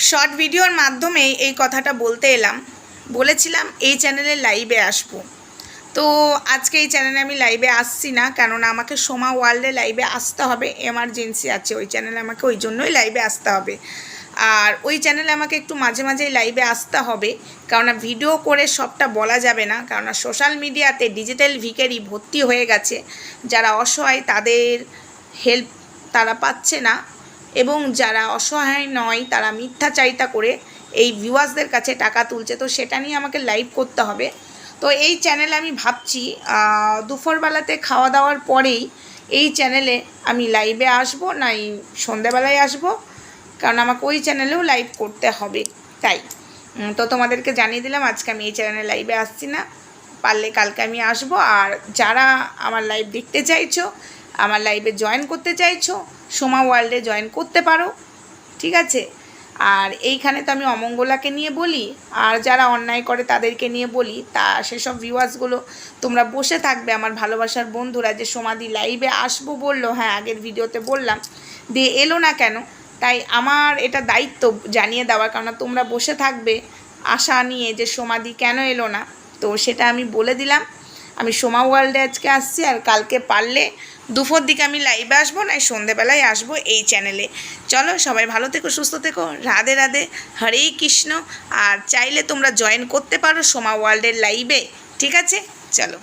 Short ভিডিওর মাধ্যমে এই কথাটা বলতে এলাম। বলেছিলাম এই চ্যানেলে লাইভে আসবো, তো আজকে এই চ্যানেলে আমি লাইভে আসছি না, কেননা আমাকে সোমা ওয়ার্ল্ডে লাইভে আসতে হবে, এমার্জেন্সি আছে ওই চ্যানেলে, আমাকে ওই জন্যই লাইভে আসতে হবে। আর ওই চ্যানেলে আমাকে একটু মাঝে মাঝেই লাইভে আসতে হবে, কেননা ভিডিও করে সবটা বলা যাবে না, কেননা সোশ্যাল মিডিয়াতে ডিজিটাল ভিখারি ভর্তি হয়ে গেছে। যারা অসহায় তাদের হেল্প তারা পাচ্ছে না, এবং যারা অসহায় নয় তারা মিথ্যাচারিতা করে এই ভিউয়ার্সদের কাছে টাকা তুলছে। তো সেটা নিয়ে আমাকে লাইভ করতে হবে। তো এই চ্যানেলে আমি ভাবছি দুপুরবেলাতে খাওয়া দাওয়ার পরেই এই চ্যানেলে আমি লাইভে আসবো, না এই সন্ধ্যাবেলায় আসবো, কারণ আমাকে ওই চ্যানেলেও লাইভ করতে হবে। তাই তো তোমাদেরকে জানিয়ে দিলাম আজকে আমি এই চ্যানেলে লাইভে আসছি না, পারলে কালকে আমি আসবো। আর যারা আমার লাইভ দেখতে চাইছো, আমার লাইভে জয়েন করতে চাইছো, সোমা ওয়ার্ল্ডে জয়েন করতে পারো, ঠিক আছে। আর এইখানে তো আমি অমঙ্গলাকে নিয়ে বলি, আর যারা অন্যায় করে তাদেরকে নিয়ে বলি। তা সেসব ভিউয়ার্সগুলো তোমরা বসে থাকবে আমার ভালোবাসার বন্ধুরা, যে সোমাদি লাইভে আসবো বললো, হ্যাঁ আগের ভিডিওতে বললাম, দিয়ে এলো না কেন। তাই আমার এটা দায়িত্ব জানিয়ে দেওয়ার, কারণ তোমরা বসে থাকবে আশা নিয়ে যে সোমাদি কেন এলো না। তো সেটা আমি বলে দিলাম, আমি সোমা ওয়ার্ল্ডে আজকে আসছি, আর কালকে পারলে দুপুর দিকে আমি লাইভে আসবো, না সন্ধেবেলায় আসবো এই চ্যানেলে। চলো সবাই ভালো থেকো, সুস্থ থেকো, রাধে রাধে, হরে কৃষ্ণ। আর চাইলে তোমরা জয়েন করতে পারো সোমা ওয়ার্ল্ডের লাইভে, ঠিক আছে। চলো।